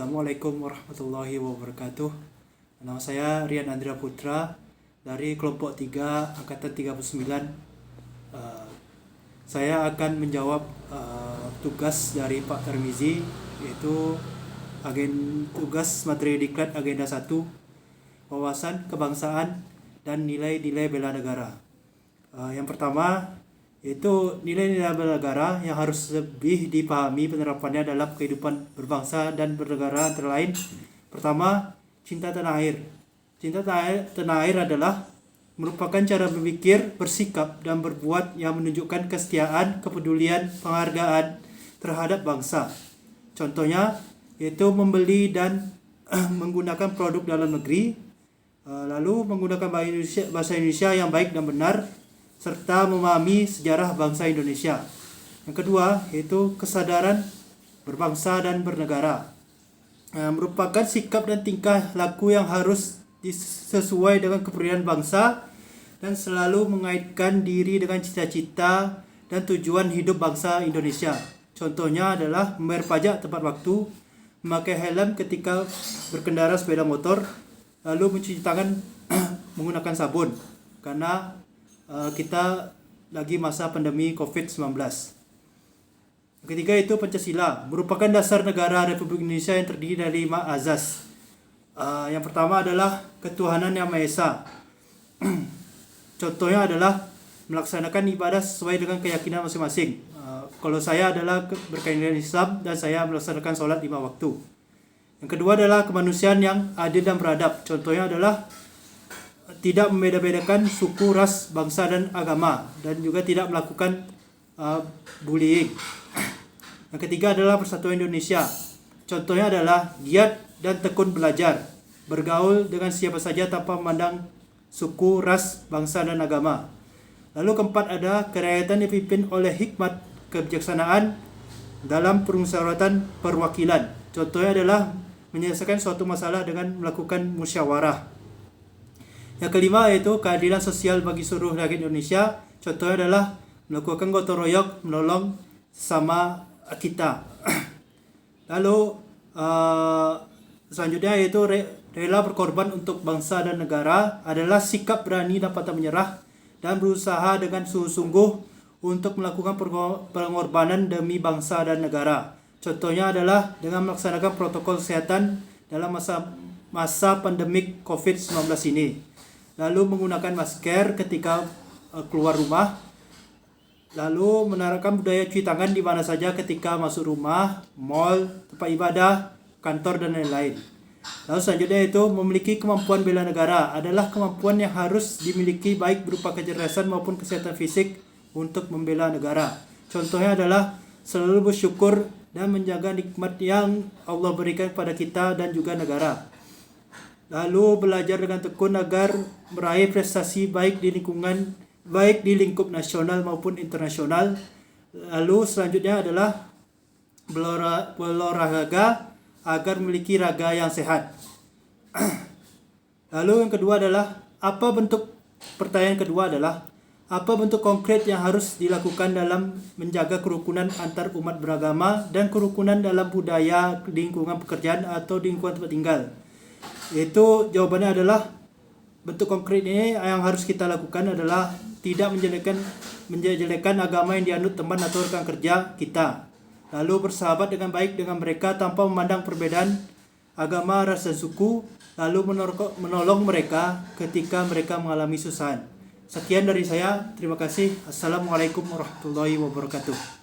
Assalamualaikum warahmatullahi wabarakatuh. Nama saya Rian Andrea Putra dari kelompok 3 angkatan 39. Saya akan menjawab tugas dari Pak Tarmizi, yaitu tugas materi diklat agenda 1, wawasan kebangsaan dan nilai-nilai bela negara. Yang pertama yaitu nilai-nilai bela negara yang harus lebih dipahami penerapannya dalam kehidupan berbangsa dan bernegara, antara lain: pertama, cinta tanah air. Cinta tanah air adalah merupakan cara berpikir, bersikap, dan berbuat yang menunjukkan kesetiaan, kepedulian, penghargaan terhadap bangsa. Contohnya yaitu membeli dan menggunakan produk dalam negeri, lalu menggunakan bahasa Indonesia yang baik dan benar, serta memahami sejarah bangsa Indonesia. Yang kedua yaitu kesadaran berbangsa dan bernegara, merupakan sikap dan tingkah laku yang harus sesuai dengan kepribadian bangsa dan selalu mengaitkan diri dengan cita-cita dan tujuan hidup bangsa Indonesia. Contohnya adalah membayar pajak tepat waktu, memakai helm ketika berkendara sepeda motor, lalu mencuci tangan menggunakan sabun, karena kita lagi masa pandemi COVID-19. Ketiga itu Pancasila, merupakan dasar negara Republik Indonesia yang terdiri dari 5 azas. Yang pertama adalah ketuhanan yang Maha Esa. Contohnya adalah melaksanakan ibadah sesuai dengan keyakinan masing-masing. Kalau saya adalah berkeyakinan Islam dan saya melaksanakan sholat 5 waktu. Yang kedua adalah kemanusiaan yang adil dan beradab. Contohnya adalah tidak membeda-bedakan suku, ras, bangsa, dan agama, dan juga tidak melakukan bullying. Yang ketiga adalah persatuan Indonesia. Contohnya adalah giat dan tekun belajar, bergaul dengan siapa saja tanpa memandang suku, ras, bangsa, dan agama. Lalu keempat ada kerakyatan dipimpin oleh hikmat kebijaksanaan dalam permusyawaratan perwakilan. Contohnya adalah menyelesaikan suatu masalah dengan melakukan musyawarah. Yang kelima yaitu keadilan sosial bagi seluruh rakyat Indonesia. Contohnya adalah melakukan gotong royong, menolong sama kita. Lalu selanjutnya yaitu rela berkorban untuk bangsa dan negara, adalah sikap berani dan pantang menyerah dan berusaha dengan sungguh-sungguh untuk melakukan pengorbanan demi bangsa dan negara. Contohnya adalah dengan melaksanakan protokol kesehatan dalam masa pandemik COVID-19 ini. Lalu menggunakan masker ketika keluar rumah, lalu menerapkan budaya cuci tangan di mana saja ketika masuk rumah, mall, tempat ibadah, kantor, dan lain-lain. Lalu selanjutnya itu memiliki kemampuan bela negara, adalah kemampuan yang harus dimiliki baik berupa kecerdasan maupun kesehatan fisik untuk membela negara. Contohnya adalah selalu bersyukur dan menjaga nikmat yang Allah berikan kepada kita dan juga negara. Lalu belajar dengan tekun agar meraih prestasi baik di lingkup nasional maupun internasional. Lalu selanjutnya adalah berolahraga agar memiliki raga yang sehat. Lalu yang kedua adalah pertanyaan kedua adalah apa bentuk konkret yang harus dilakukan dalam menjaga kerukunan antar umat beragama dan kerukunan dalam budaya, lingkungan pekerjaan atau lingkungan tempat tinggal. Yaitu jawabannya adalah bentuk konkret ini yang harus kita lakukan adalah tidak menjelekkan agama yang dianut teman atau rekan kerja kita. Lalu bersahabat dengan baik dengan mereka tanpa memandang perbedaan agama, ras, dan suku. Lalu menolong mereka ketika mereka mengalami kesusahan. Sekian dari saya. Terima kasih. Assalamualaikum warahmatullahi wabarakatuh.